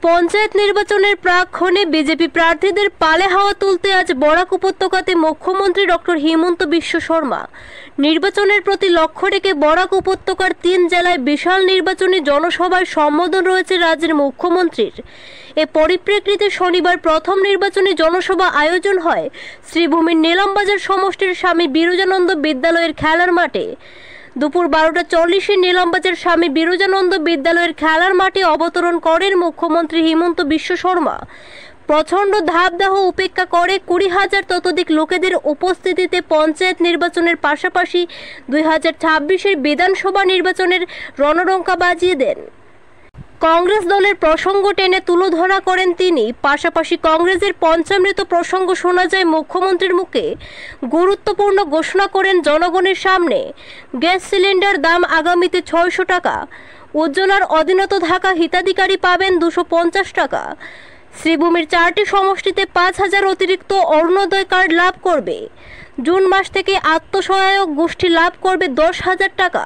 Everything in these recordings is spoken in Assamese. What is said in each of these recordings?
পঞ্চায়েত নির্বাচনের প্রাক্ক্ষণে বিজেপি প্রার্থীদের পালে হাওয়া তুলতে আজ বরাক উপত্যকাতে মুখ্যমন্ত্রী ডক্টর হিমন্ত বিশ্ব শর্মা নির্বাচনের প্রতি লক্ষ্য রেখে বরাক উপত্যকার 3 জেলায় বিশাল নির্বাচনী জনসভায় সম্বোধন রয়েছে রাজ্যের মুখ্যমন্ত্রীর। এ পরিপ্রেক্ষিতে শনিবার প্রথম নির্বাচনী জনসভা আয়োজন হয় শ্রীভূমির নীলামবাজার সমষ্টির স্বামী বিরজানন্দ বিদ্যালয়ের খেলার মাঠে। দুপুর 12:40 নীলামবাজার স্বামী বিরজানন্দ বিদ্যালয়ের খেলার মাঠে অবতরণ করেন মুখ্যমন্ত্রী হিমন্ত বিশ্ব শর্মা। প্রচণ্ড ধাপদাহ উপেক্ষা করে 20,000 ততোধিক লোকেদের উপস্থিতিতে পঞ্চায়েত নির্বাচনের পাশাপাশি 2026-এর বিধানসভা নির্বাচনের রণডঙ্কা বাজিয়ে দেন। কংগ্রেস দলের প্রসঙ্গ টেনে তুলে ধরা করেন তিনি। পাশাপাশি কংগ্রেসের পঞ্চামৃত প্রসঙ্গ শোনা যায় মুখ্যমন্ত্রীর মুখে। গুরুত্বপূর্ণ ঘোষণা করেন জনগণের সামনে। গ্যাস সিলিন্ডার দাম আগামীতে 600 টাকা, উজ্জ্বলার অধীনত থাকা হিতাধিকারী পাবেন 250 টাকা। শ্রীভূমির 4টি সমষ্টিতে 5,000 অতিরিক্ত অরুণোদয় কার্ড লাভ করবে। জুন মাস থেকে আত্মসহায়ক গোষ্ঠী লাভ করবে 10,000 টাকা।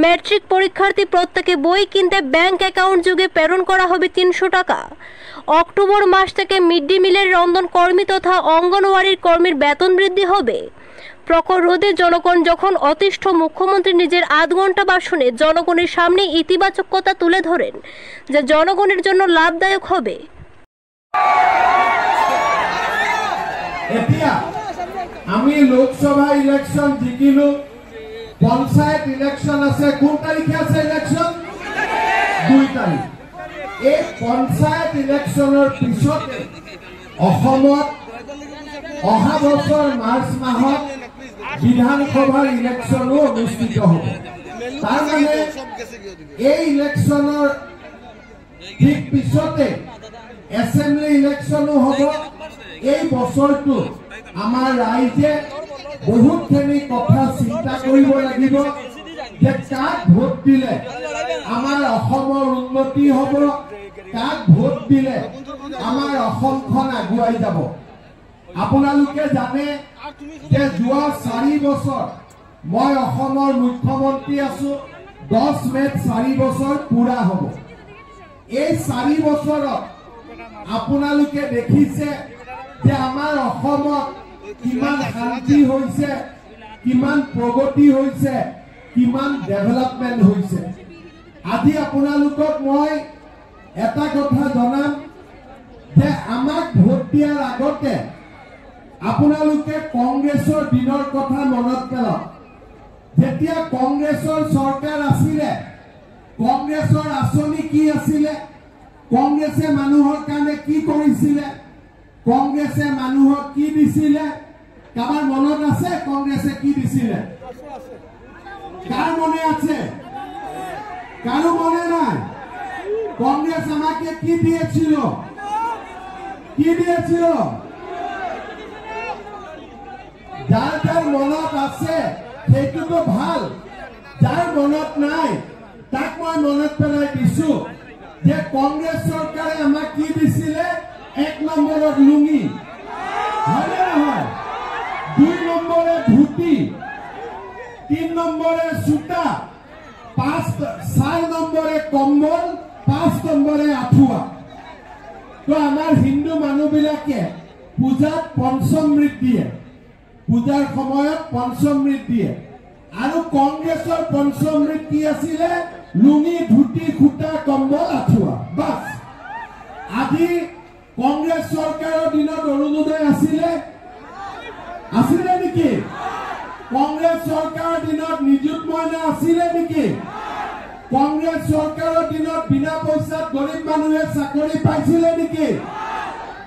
ম্যাট্রিক পরীক্ষার্থী প্রত্যেকে বই কিনতে ব্যাংক অ্যাকাউন্ট যোগে প্রেরণ করা হবে 300 টাকা। অক্টোবর মাস থেকে মিড ডে মিলের রন্ধন কর্মী তথা অঙ্গনওয়াড়ির কর্মীর বেতন বৃদ্ধি হবে। প্রখর রোদে জনগণ যখন অতিষ্ঠ, মুখ্যমন্ত্রী নিজের আধ ঘন্টা ভাষণে জনগণের সামনে ইতিবাচক কথা তুলে ধরেন যা জনগণের জন্য লাভদায়ক হবে। আমি লোকসভা ইলেকশন জিকিলো, পঞ্চায়েত ইলেকশন আছে। কোন তারিখে আছে ইলেকশন? 2 তারিখ। এই পঞ্চায়েত ইলেকশনৰ পিছতে অসমত অহা বছৰ মাৰ্চ মাহত বিধানসভাৰ ইলেকশনো অনুষ্ঠিত হ'ব। তাৰ মানে এই ইলেকশনৰ ঠিক পিছতে এছেম্বলি ইলেকশনো হ'ব। এই বছৰটো আমাৰ ৰাইজে বহুতখিনি কথা চিন্তা কৰিব লাগিব যে কাক ভোট দিলে আমাৰ অসমৰ উন্নতি হ'ব, কাক ভোট দিলে আমাৰ অসমখন আগুৱাই যাব। আপোনালোকে জানে যে যোৱা 4 বছৰ মই অসমৰ মুখ্যমন্ত্ৰী আছো। 10 মে'ত 4 বছৰ পুৰা হ'ব। এই 4 বছৰত আপোনালোকে দেখিছে যে আমাৰ অসমত কিমান শান্তি হৈছে, কিমান প্ৰগতি হৈছে, কিমান ডেভেলপমেন্ট হৈছে। আজি আপোনালোকক মই এটা কথা জনাম যে আমাক ভোট দিয়াৰ আগতে আপোনালোকে কংগ্ৰেছৰ দিনৰ কথা মনত পেলাওক। যেতিয়া কংগ্ৰেছৰ চৰকাৰ আছিলে, কংগ্ৰেছৰ আঁচনি কি আছিলে, কংগ্ৰেছে মানুহৰ কাৰণে কি কৰিছিলে, কংগ্ৰেছে মানুহক কি দিছিলে, কাবাৰ মনত আছে কংগ্ৰেছে কি দিছিলে? কার মনে আছে? কারো মনে নাই? কংগ্রেস আমাকে কি দিয়েছিল? কি দিয়েছিল? যার যার মনত আছে সেইটো তো ভাল, যার মনত নাই তাক মই মনত পেলাই দিছো যে কংগ্রেস সরকারে আমাক কি দিছিলে? 1 নম্বৰত লুঙ্গি, হয় না নহয়? 2 নম্বরে ধুতি, 3 নম্বরে সুতা, 4 নম্বরে কম্বল, 5 নম্বরে আঠুয়া। তো আমার হিন্দু মানুহবিলাকে পূজাত পঞ্চমৃত দিয়ে, পূজাৰ সময়ত পঞ্চমৃত দিয়ে। আৰু কংগ্ৰেছৰ পঞ্চমৃত কি আছিলে? লুঙি, ধুতি, খুটা, কম্বল, আঠুৱা, বাস। আজি কংগ্ৰেছ চৰকাৰৰ দিনত অৰুণোদয় আছিলে? আছিলে নেকি? কংগ্ৰেছ চৰকাৰৰ দিনত নিযুত মইনা আছিলে নেকি? কংগ্ৰেছ চৰকাৰৰ দিনত বিনা পইচাত গৰীব মানুহে চাকৰি পাইছিলে নেকি?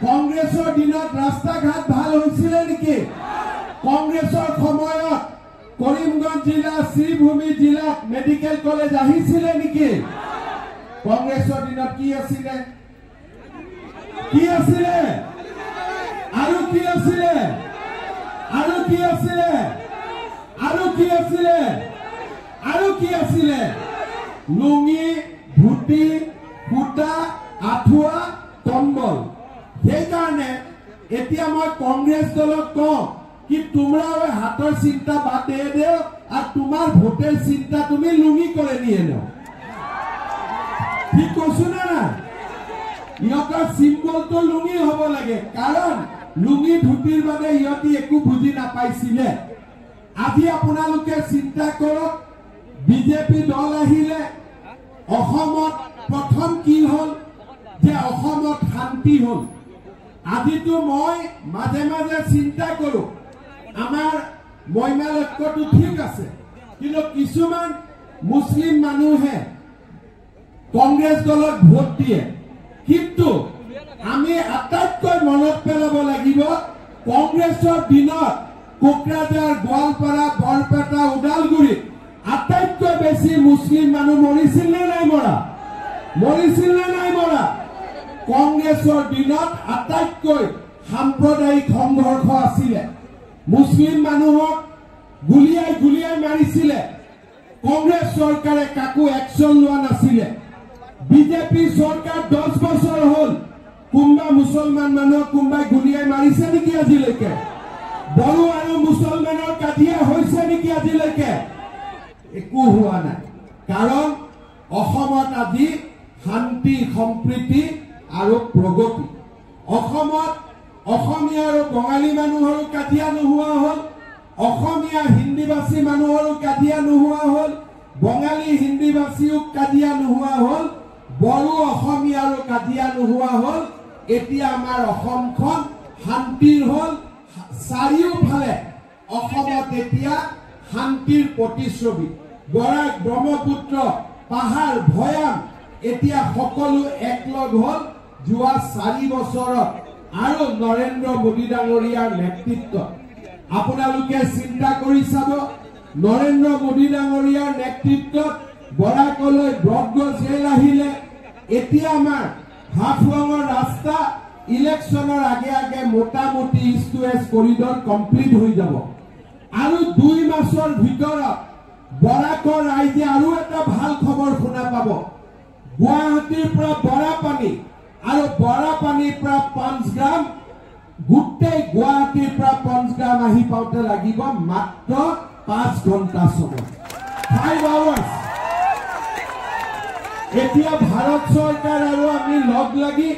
কংগ্ৰেছৰ দিনত ৰাস্তা ঘাট ভাল হৈছিলে নেকি? কংগ্ৰেছৰ সময়ত কৰিমগঞ্জ জিলা, শ্ৰীভূমি জিলাত মেডিকেল কলেজ আহিছিলে নেকি? কংগ্ৰেছৰ দিনত কি আছিলে? কি আছিলে? আৰু কি আছিলে? আৰু কি আছিলে? আৰু কি আছিলে? আৰু কি আছিলে? লুঙি, ধুতি, খুটা, আঠুৱা, কম্বল। সেইকাৰণে এতিয়া মই কংগ্ৰেছ দলক কওঁ कि तुम्हारा हाथर चिंता बात दे दो और तुम्हार भोटर चिंता तुम्हें लुंगी करे निये नो। ठीक कहছো ना? ইহঁতৰ চিম্বলটো লুঙি হ'ব লাগে, কাৰণ লুঙি ধুতিৰ বাবে ইহঁতি একো বুজি নাপাইছিলে। আজি আপোনালোকে চিন্তা কৰক, বিজেপি দল আহিলে অসমত প্ৰথম কি হ'ল যে অসমত শান্তি হ'ল। আজিতো মই মাজে মাজে চিন্তা কৰোঁ, আমাৰ মহিমা লক্ষ্যটো ঠিক আছে, কিন্তু কিছুমান মুছলিম মানুহে কংগ্ৰেছ দলক ভোট দিয়ে। কিন্তু আমি আটাইতকৈ মনত পেলাব লাগিব, কংগ্ৰেছৰ দিনত কোকৰাঝাৰ, গোৱালপাৰা, বৰপেটা, ওদালগুৰিত আটাইতকৈ বেছি মুছলিম মানুহ মৰিছিল নে নাই মৰা? মৰিছিল নে নাই মৰা? কংগ্ৰেছৰ দিনত আটাইতকৈ সাম্প্ৰদায়িক সংঘৰ্ষ আছিলে। মুছলিম মানুহক গুলিয়াই গুলিয়াই মাৰিছিলে। কংগ্ৰেছ চৰকাৰে কাকো একশ্যন লোৱা নাছিলে। বিজেপি চৰকাৰ 10 বছৰ হ'ল, কোনোবা মুছলমান মানুহক কোনোবাই গুলিয়াই মাৰিছে নেকি আজিলৈকে? বড়ো আৰু মুছলমানৰ কাজিয়া হৈছে নেকি আজিলৈকে? একো হোৱা নাই। কাৰণ অসমত আজি শান্তি, সম্প্ৰীতি আৰু প্ৰগতি। অসমত অসমীয়া আৰু বঙালী মানুহৰো কাজিয়া নোহোৱা হ'ল, অসমীয়া হিন্দীভাষী মানুহৰো কাজিয়া নোহোৱা হ'ল, বঙালী হিন্দীভাষীও কাজিয়া নোহোৱা হ'ল, বড়ো অসমীয়াৰো কাজিয়া নোহোৱা হ'ল। এতিয়া আমাৰ অসমখন শান্তিৰ হ'ল। চাৰিওফালে অসমত এতিয়া শান্তিৰ প্ৰতিচ্ছবি। বৰাক, ব্ৰহ্মপুত্ৰ, পাহাৰ, ভৈয়াম এতিয়া সকলো একলগ হ'ল যোৱা 4 বছৰত আৰু নৰেন্দ্ৰ মোদী ডাঙৰীয়াৰ নেতৃত্বত। আপোনালোকে চিন্তা কৰি চাব, নৰেন্দ্ৰ মোদী ডাঙৰীয়াৰ নেতৃত্বত বৰাকলৈ ব্ৰডগজ ৰেল আহিলে। এতিয়া আমাৰ হাফলঙৰ ৰাস্তা ইলেকশ্যনৰ আগে আগে মোটামুটি east to west corridor complete হৈ যাব। আৰু 2 মাসৰ ভিতৰত বৰাকৰ ৰাইজে আৰু এটা ভাল খবৰ শুনা পাব। গুৱাহাটীৰ পৰা বৰাপানী আৰু বৰাপানীৰ পৰা পঞ্চগ্ৰাম, গোটেই গুৱাহাটীৰ পৰা পঞ্চগ্ৰাম আহি পাওঁতে লাগিব মাত্ৰ 5 ঘণ্টা সময়, 5 hours। এতিয়া ভাৰত চৰকাৰ আৰু আমি লগ লাগি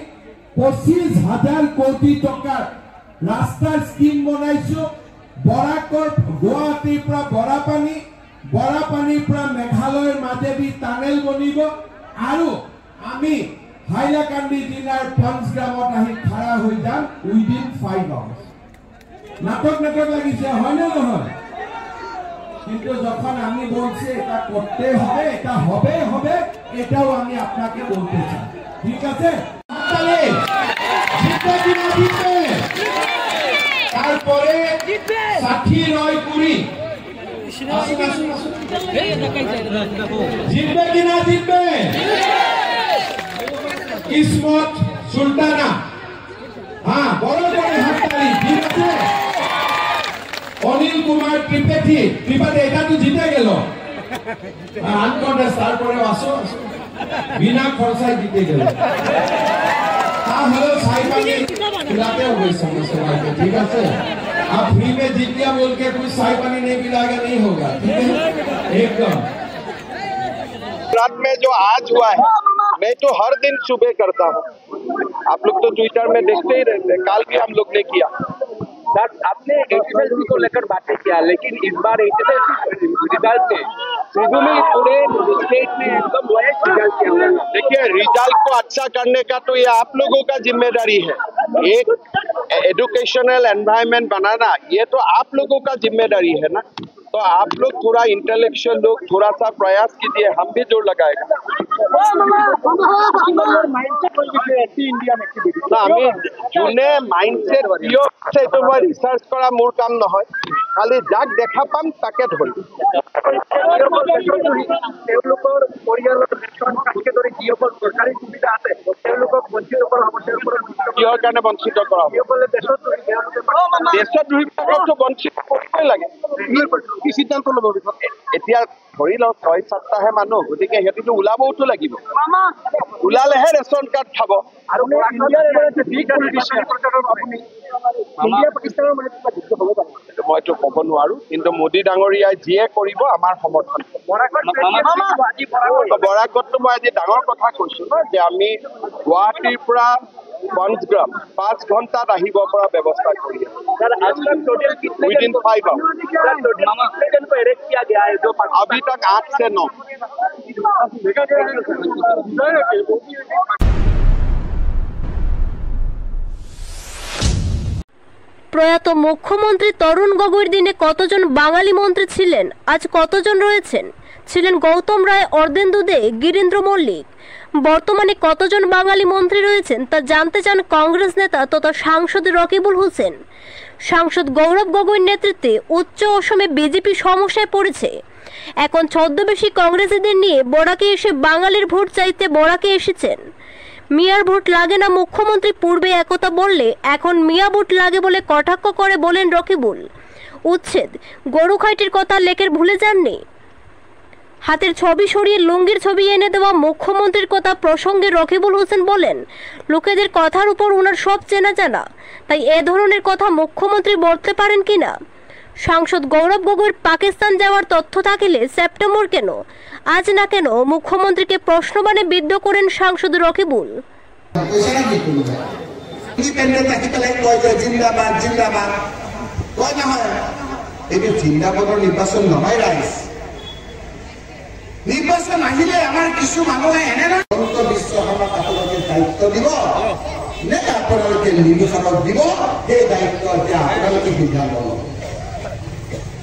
25,000 কোটি টকাৰ ৰাস্তাৰ স্কিম বনাইছো। বৰাকৰ গুৱাহাটীৰ পৰা বৰাপানী, বৰাপানীৰ পৰা মেঘালয়ৰ মাজেদি টানেল বনিব আৰু আমি হাইলাকান্দি জিলাৰ পঞ্চগ্ৰামত আহি খাৰা হৈ যাম উইদিন 5 hours। নাটক লাগিছে, হয় না নহয়? কিন্তু যখন আমি বলছি এটা করতে হবে, এটা হবে, এটাও আমি আপনাকে বলতে চাই। ঠিক আছে? জিতবে কি না জিতবে? তারপরে সাথী রয় পুরী জিতবে কি না জিতবে? কিসমত সুলতানা, হ্যাঁ, বড় বড় হাততালি। ঠিক আছে? অনিল কুমার ত্রিপাঠী, এটা তো জিতে গেল। আনকন্টেস্ট, তারপরে আসো বিনা খরচায় জিতে গেল। তাহলে साई खिलाते हो गई समाज में। ठीक है? आप फ्री में जीत लिया बोल के कुछ साई पानी नहीं पिलाएगा, नहीं होगा। ठीक है? एकदम। रात में जो आज हुआ है, मैं तो हर दिन सुबह करता हूँ। आप लोग तो ट्विटर में देखते ही रहते हैं। कल भी हम लोग ने किया। आपने एसएससी को लेकर बातें किया, लेकिन इस बार एसएससी रिजल्ट से पूरे स्टेट में एकदम वर्स्ट रिजल्ट किया। देखिए, रिजल्ट को अच्छा करने का तो ये आप लोगों का जिम्मेदारी है। एक एजुकेशनल एनवायरनमेंट बनाना ये तो आप लोगों का जिम्मेदारी है ना। तो आप लोग थोड़ा इंटेलेक्चुअल लोग थोड़ा सा प्रयास कीजिए, हम भी जोर लगाएगा। আমি যোনে মাইন্ডসেট প্ৰিয় সেইটো মই ৰিচাৰ্চ কৰা মোৰ কাম নহয়, খালি যাক দেখা পাম তাকে ধৰিম। তেওঁলোকৰ পৰিয়ালৰ ধৰি যিসকল চৰকাৰী সুবিধা আছে তেওঁলোকক বঞ্চিত কৰা হ'ব। কিহৰ কাৰণে বঞ্চিত কৰা হ'ব? দেশদ্ৰোহীবিলাককতো বঞ্চিত কৰিবই লাগে। কি সিদ্ধান্ত ল'ব? এতিয়া ধৰি লওক 6-7টাহে মানুহ, গতিকে সিহঁতিতো ওলাবওতো লাগিব, ওলালেহে ৰেচন কাৰ্ড খাব। মইতো ক'ব নোৱাৰো, কিন্তু মোদী ডাঙৰীয়াই যিয়ে কৰিব আমাৰ সমৰ্থন। বৰাকতটো মই আজি ডাঙৰ কথা কৈছো ন, যে আমি গুৱাহাটীৰ পৰা পঞ্চগ্ৰাম 5 ঘণ্টাত আহিব পৰা ব্যৱস্থা কৰি আছো। Within 5 hours। अभी तक 8 से 9। প্রয়াত মুখ্যমন্ত্রী তরুণ গগৈর দিনে কতজন বাঙালি মন্ত্রী ছিলেন, আজ কতজন রয়েছেন? ছিলেন গৌতম রায়, অর্ধেন্দু দে, গিরীন্দ্র মল্লিক। বর্তমানে কতজন বাঙালি মন্ত্রী রয়েছেন তা জানতে চান কংগ্রেস নেতা তথা সাংসদ রকিবুল হোসেন। সাংসদ গৌরব গগৈর নেতৃত্বে উচ্চ অসমে বিজেপি সমস্যায় পড়েছে। এখন ছদ্মবেশী কংগ্রেসীদের নিয়ে বরাকে এসে বাঙালির ভোট চাইতে বরাকে এসেছেন। মিয়ার ভোট লাগে না মুখ্যমন্ত্রী পূর্বে একথা বললে এখন মিয়া ভোট লাগে বলে কটাক্ষ করে বলেন রকিবুল। উচ্ছেদ, গরু খাইটির কথা লেখের ভুলে যাননি। হাতের ছবি সরিয়ে লুঙ্গির ছবি এনে দেওয়া মুখ্যমন্ত্রীর কথা প্রসঙ্গে রকিবুল হোসেন বলেন, লোকেদের কথার উপর ওনার সব চেনা জানা, তাই এ ধরনের কথা মুখ্যমন্ত্রী বলতে পারেন কিনা। সাংসদ গৌরব গগৈর পাকিস্তান যাওয়ার তথ্য থাকলে সেপ্টেম্বর কেন, আজ না কেন, মুখ্যমন্ত্রীকে প্রশ্নবাণে বিদ্ধ করেন সাংসদ রকিবুল। নির্বাচন আহিলে আমার কিছু মানুষে এনে বিশ্বকৰ্মাক আপোনালোকে দায়িত্ব দিব নে আপোনালোকে নিৰ্বাচনত দিব, সেই দায়িত্ব এতিয়া আপোনালোকে সিদ্ধান্ত ল'ব।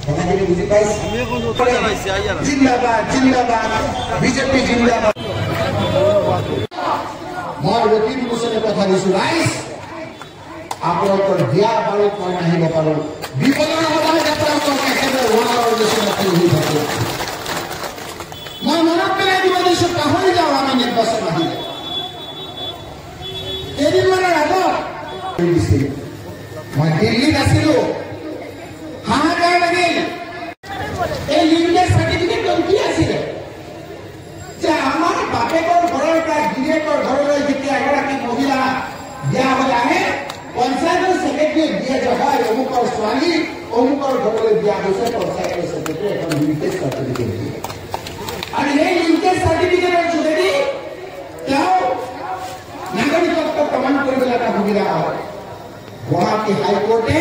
কথাখিনি বুজি পাইছে? জিন্দাবাদ জিন্দাবাদ, বিজেপি জিন্দাবাদ। মই ৰকিবুল হোসেনে কথা দিছো, ৰাইজ আপোনালোকৰ বিয়া বাৰুত মই নাহিব পাৰো, বিপদৰ সময়ত আপোনালোকক একেবাৰে ওৱালৰ নিচিনা হৈ থাকে। মই মনত পেলাই দিব দিছো, পাহৰি যাওঁ আমি নিৰ্বাচন আহিলে। কেইদিনমানৰ আগত মই দিল্লীত আছিলো, হাহাকাৰ লাগিল। এই লিংগেজ চাৰ্টিফিকেটখন কি আছিলে যে আমাৰ বাপেকৰ ঘৰৰ পৰা গিৰিয়েকৰ ঘৰলৈ যেতিয়া এগৰাকী মহিলা বিয়া হৈ আহে, পঞ্চায়তৰ ছেক্ৰেটাৰীয়ে দিয়ে যে হয় অমুকৰ ছোৱালী অমুকৰ ঘৰলৈ বিয়া হৈছে, পঞ্চায়তৰ ছেক্ৰেটাৰীয়ে এখন লিংগেজ চাৰ্টিফিকেট দিয়ে। আৰ এই লিংকেজ সাৰ্টিফিকেটেৰ যোগেদি তেওঁ নাগৰিকত্ব প্ৰমাণ কৰিবলৈ এটা সুবিধা হয়। গুৱাহাটী হাইকোৰ্টে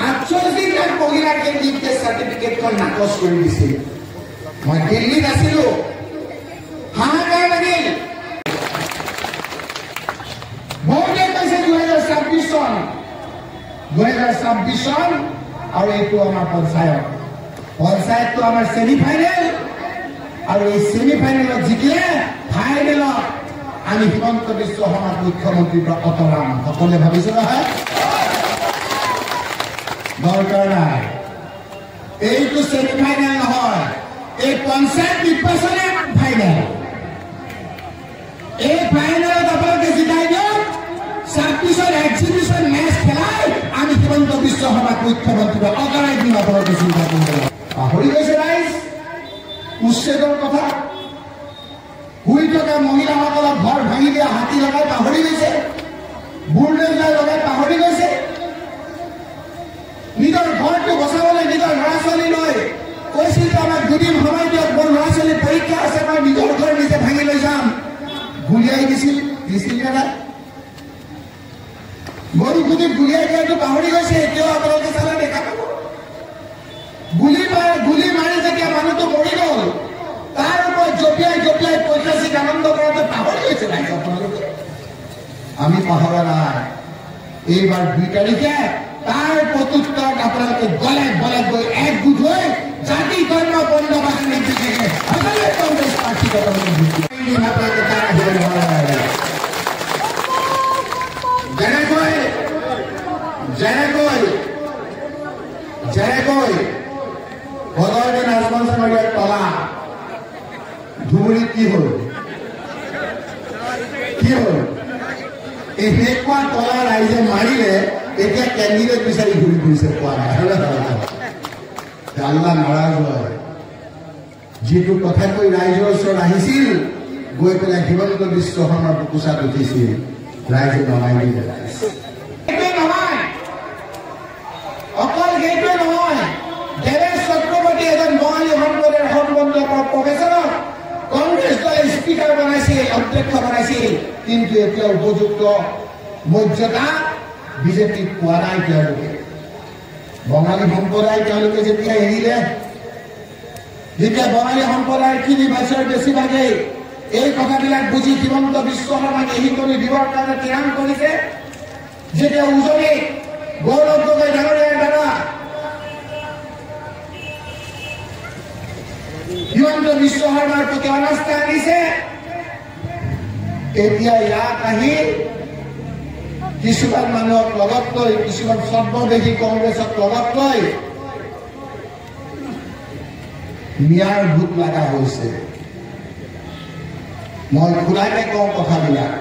48জন মহিলাকে লিংকেজ সাৰ্টিফিকেটখন নাকচ কৰি দিছিল। মই দিল্লীত আছিলো, হাহাকাৰ লাগিল। বহুতে কৈছে 2026 চন, 2026 চন, আৰু এইটো আমাৰ পঞ্চায়তটো আমাৰ ছেমি ফাইনেল, আৰু এই ছেমি ফাইনেলত জিকিলে ফাইনেলত আমি হিমন্ত বিশ্ব শৰ্মাক মুখ্যমন্ত্ৰীৰ পৰা অতৰাম। সকলোৱে ভাবিছো নহয়, দৰকাৰ নাই। এইটো ছেমি ফাইনেল নহয়, এই পঞ্চায়ত নিৰ্বাচনে ফাইনেল। এই ফাইনেলত আপোনালোকে জিকাই দিয়ক, 26ৰ এক্সিবিশ্যন মেচ খেলাই আমি হিমন্ত বিশ্ব শৰ্মাক মুখ্যমন্ত্ৰীৰ পৰা অতৰাই দিম। আপোনালোকে চিন্তা কৰিব পাহৰি গৈছে ৰাইজ উচ্ছেদৰ কথা। শুই থকা মহিলাসকলক ঘৰ ভাঙি দিয়া হাতী লগাই পাহৰি গৈছে, বুলডোজাৰ লগাই পাহৰি গৈছে। নিজৰ ঘৰটো বচাবলৈ নিজৰ ল'ৰা ছোৱালী লৈ কৈছিল যে আমাক 2 দিন সময় দিয়ক, মোৰ ল'ৰা ছোৱালী পৰীক্ষা আছে, মই নিজৰ ঘৰ নিজে ভাঙি লৈ যাম। গুলিয়াই দিছিল নাই, বৰষুণত গুলিয়াই দিয়াটো পাহৰি গৈছে। এতিয়াও আপোনালোকে চালে দেখা পাব। গুলি মাৰি যেতিয়া মানুহটো মৰি গ'ল, তাৰ ওপৰত জপিয়াই জপিয়াই পৈশাচিক আনন্দ কৰাটো পাহৰি গৈছে নাই আপোনালোকে? আমি পাহৰা নাই। এইবাৰ 2 তাৰিখে তাৰ প্ৰত্যুত্তৰত আপোনালোকে গলে গলে গৈ একগোট হৈ জাতি ধৰ্ম বন্ধ বাহিনী নিৰ্বিশেষে সকলোৱে কংগ্ৰেছ পাৰ্টিক যেনেকৈ ভগৱানে ৰাজবংশীয় তলা ধুবুৰীত কি হ'ল এই শেষোৱা তলা ৰাইজে মাৰিলে, এতিয়া কেণ্ডিডেট বিচাৰি ঘূৰি ফুৰিছে, পোৱা নাই। আল্লাহ নাৰাজ হয়, যিটো কথা কৈ ৰাইজৰ ওচৰত আহিছিল গৈ পেলাই হিমন্ত বিশ্ব শৰ্মাৰ বুকুচাত উঠিছিল ৰাইজে নমাই দি পেলাইছে অকল সেইটোৱে নহয় দেৱেশ চক্ৰৱৰ্তী এজন বঙালী সম্প্ৰদায়ৰ সম্বন্ধ প্ৰফেচৰক কংগ্ৰেছ দলে স্পীকাৰ বনাইছিল অধ্যক্ষ বনাইছিল কিন্তু এতিয়া উপযুক্ত মৰ্যাদা বিজেপিক পোৱা নাই তেওঁলোকে বঙালী সম্প্ৰদায় তেওঁলোকে যেতিয়া এৰিলে যেতিয়া বঙালী সম্প্ৰদায়ৰ 3 বছৰ বেছিভাগেই এই কথাবিলাক বুজি হিমন্ত বিশ্ব শৰ্মাক এৰি কৰি দিবৰ কাৰণে থিৰাং কৰিছে যেতিয়া উজনি গৌৰৱ গগৈ ডাঙৰীয়াৰ দ্বাৰা হিমন্ত বিশ্ব শৰ্মাৰ প্ৰতি অনাস্থা আনিছে এতিয়া ইয়াত আহি কিছুমান মানুহক লগত লৈ কিছুমান সৰ্বদেশী কংগ্ৰেছক লগত লৈ মিয়াৰ ভূত লগা হৈছে মই খুলাকে কওঁ কথাবিলাক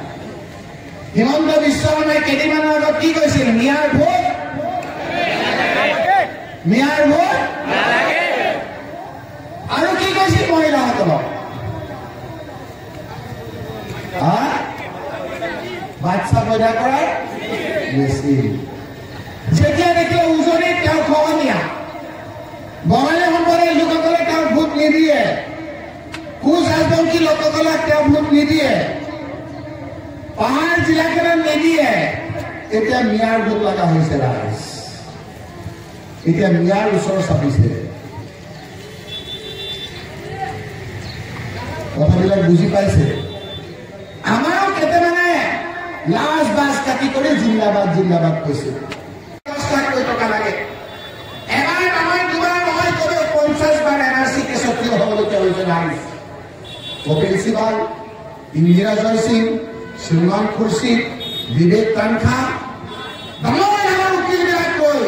হিমন্ত বিশ্ব শৰ্মাই কেইদিনমানৰ আগত কি কৈছিল মিয়াৰ ভোট আৰু কি কৈছিল মহিলাসকলক বাচ্চা পইদা কৰাৰ বেছি যেতিয়া দেখিলে উজনিত তেওঁ খহনীয়া বঙালী সম্প্ৰদায়ৰ লোকসকলে তেওঁ ভোট নিদিয়ে কোচ ৰাজবংশী লোকসকলক তেওঁ ভোট নিদিয়ে পাহাৰ জিলাখনত নিদিয়ে এতিয়া মিয়াৰ ভোট লগা হৈছে ৰাইজ এতিয়া মিয়াৰ ওচৰ চাপিছে কথাবিলাক বুজি পাইছে আমাৰো কেইটামানে লাজ বাজ কাটি কৰি জিন্দাবাদ জিন্দাবাদ কৈছে 10 লাখ টকা লাগে এবাৰ আমাৰ দুবাৰ নহয় কবে 50 বাৰ এনআৰচি কেছত কিয় হ'বলগীয়া হৈছে ৰাইজ কপিল সিবাল ইন্দিৰা জয়সিং সলমান খুৰশিদ বিবেক তানখা ডাঙৰ ডাঙৰ উকিলবিলাক কৈ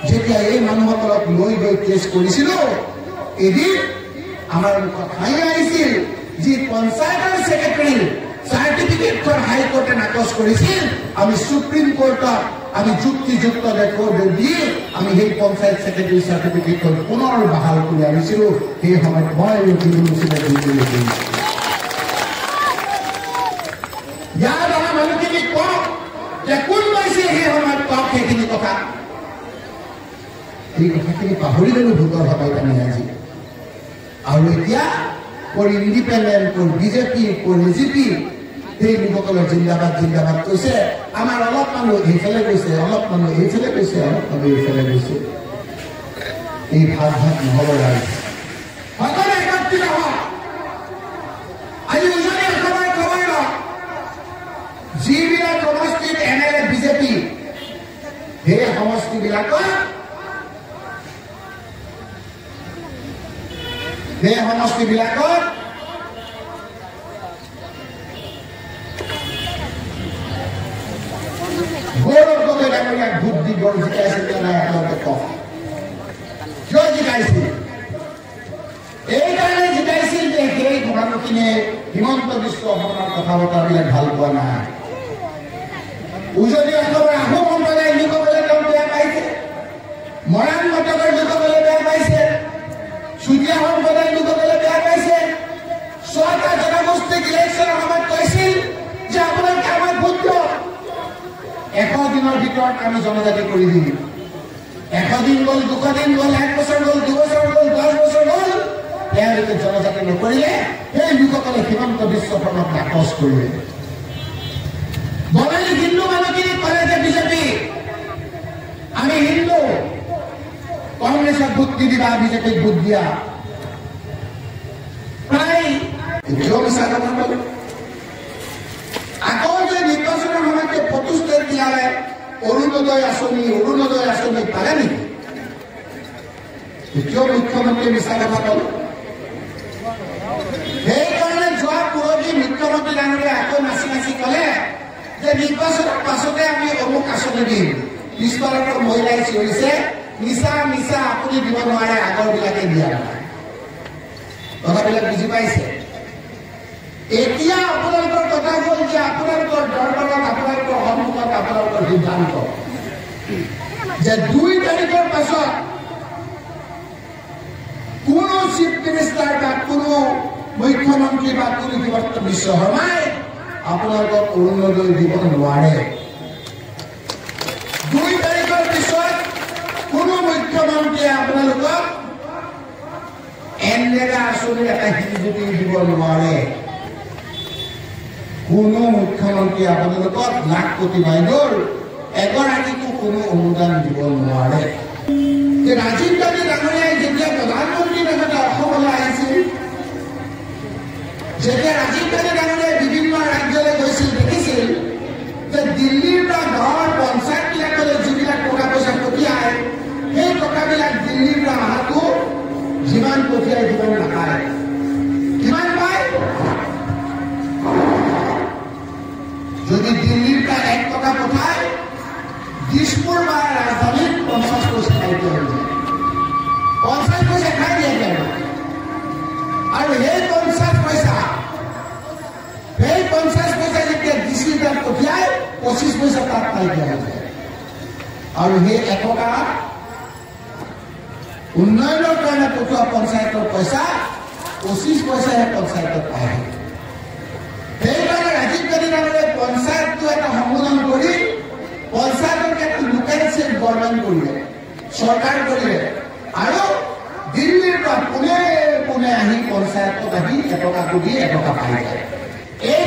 যেতিয়া এই মানুহসকলক লৈ গৈ কেছ কৰিছিলো এদিন আমাৰ মুখত হাঁহি আহিছিল যি পঞ্চায়তৰ ছেক্ৰেটাৰী চাৰ্টিফিকেটখন হাইকোৰ্টে নাকচ কৰিছিল আমি সুপ্ৰিম কোৰ্টত আমি যুক্তিযুক্ত ৰেকৰ্ড দি আমি সেই পঞ্চায়ত ছেক্ৰেটাৰী চাৰ্টিফিকেটখন পুনৰ বাহাল কৰি আনিছিলো সেই সময়ত মই ইয়াৰ দ্বাৰা মানুহখিনি কওক যে কোন পাইছে সেই সময়ত কওক সেইখিনি কথা এই কথাখিনি পাহৰি গলো ভোটৰ সময়ত আমি আজি আৰু এতিয়া for independent for BJP for AGP সেই লোকসকলে জিন্দাবাদ জিন্দাবাদ কৈছে আমাৰ অলপ মানুহ এইফালে গৈছে অলপ মানুহ এইফালে গৈছে অলপ মানুহ এইফালে গৈছে এই ভাগ নহ'ব ৰাইজ সকলো একত্ৰিত হওক আজি উজনি অসমৰ খবৰ লওক যিবিলাক সমষ্টিত MLA বিজেপি সেই সমষ্টিবিলাকত গৌৰৱ গগৈ ডাঙৰীয়াক ভোট দি গৌৰৱ জিকাইছিল নাই আপোনালোকে কওক কিয় জিকাইছিল এইকাৰণে জিকাইছিল যে সেই মানুহখিনিয়ে হিমন্ত বিশ্ব শৰ্মাৰ কথা বতৰাবিলাক ভাল পোৱা নাই উজনি অসমৰ আহোম সম্প্ৰদায়ৰ লোকসকলে তেওঁ বেয়া পাইছে মৰাণ মটকৰ লোকসকলে বেয়া পাইছে চুতীয়া সম্প্ৰদায়ৰ লোকসকলে বেয়া পাইছে 6টা জনগোষ্ঠীক ইলেকশ্যনৰ সময়ত কৈছিল যে আপোনালোকে আমাক ভোট দিয়ক 100 দিনৰ ভিতৰত আমি জনজাতি কৰি দিম 100 দিন গ'ল 200 দিন গ'ল 1 বছৰ গ'ল 2 বছৰ গ'ল 10 বছৰ গ'ল তেওঁলোকে জনজাতি নকৰিলে সেই লোকসকলে হিমন্ত বিশ্ব শৰ্মাক নাকচ কৰিলে বঙালী হিন্দু মানুহখিনি ক'লে যে বিজেপি আমি হিন্দু কংগ্ৰেছক ভোট নিদিবা বিজেপিক ভোট দিয়া প্ৰায় কিয় মিছা কথা ক'লো আগৰ যে নিৰ্বাচনৰ সময়ত 75 তাৰিখ দিয়ালে অৰুণোদয় আঁচনি পালে নেকি কিয় মুখ্যমন্ত্ৰীয়ে মিছা কথা ক'লো সেইকাৰণে যোৱা পুৰবী মুখ্যমন্ত্ৰী ডাঙৰীয়াই আকৌ নাচি নাচি ক'লে যে নিৰ্বাচনৰ পাছতে আমি অমুক আঁচনি দিম পিছফালৰ মহিলাই চিঞৰিছে মিছা মিছা আপুনি দিব নোৱাৰে আগৰবিলাকে দিয়া নাই কথাবিলাক বুজি পাইছে এতিয়া আপোনালোকৰ কথা হ'ল যে আপোনালোকৰ দৰবাৰত আপোনালোকৰ সন্মুখত আপোনালোকৰ সিদ্ধান্ত যে 2 তাৰিখৰ পাছত কোনো চিফ মিনিষ্টাৰ মুখ্যমন্ত্ৰী বা কোন হিমন্ত বিশ্ব শৰ্মাই আপোনালোকক অৰুণোদয় দিব নোৱাৰে। 2 তাৰিখৰ পিছত কোনো মুখ্যমন্ত্ৰীয়ে আপোনালোকক এনৰেগা আঁচনিৰ এটা শিশুটি দিব নোৱাৰে। কোনো মুখ্যমন্ত্ৰীয়ে আপোনালোকক লাখ কোটি বাইদেউৰ এগৰাকীকো কোনো অনুদান দিব নোৱাৰে। ৰাজীৱ গান্ধী ডাঙৰীয়াই যেতিয়া প্ৰধানমন্ত্ৰী হিচাপে অসমলৈ আহিছিল, যেতিয়া ৰাজীৱ গান্ধী ডাঙৰীয়াই বিভিন্ন ৰাজ্যলৈ গৈছিল, দেখিছিল যে দিল্লীৰ পৰা গাঁৱৰ পঞ্চায়তবিলাকলৈ যিবিলাক টকা পইচা পঠিয়ায়, সেই টকাবিলাক দিল্লীৰ পৰা অহাটো যিমান পঠিয়াই যিমান নাপায়। কিমান পায়? যদি দিল্লীৰ পৰা 1 টকা পঠায়, দিছপুৰ বা ৰাজধানীত 50 পইচা খাই দিয়া হৈ যায়। 50 পইচা খাই দিয়া যায়। আৰু সেই 50 পইচা যেতিয়া ডিচি তাত পঠিয়ায়, 25 পইচা তাত খাই দিয়া হৈ যায়। আৰু সেই 1 টকা উন্নয়নৰ কাৰণে পঠোৱা পঞ্চায়তৰ পইচা 25 পইচাহে পঞ্চায়তত পায়। সেইকাৰণে ৰাজীৱ গান্ধী ডাঙৰীয়াই পঞ্চায়তটো এটা সম্বোধন কৰি পঞ্চায়তক এটা লোকেল ছেল্ফ গভৰ্ণমেণ্ট কৰিলে, চৰকাৰ কৰিলে। আৰু দিল্লীৰ পৰা পোনে পোনে আহি পঞ্চায়তত আহি 1 টকা দি 1 টকা পাই যায়। এই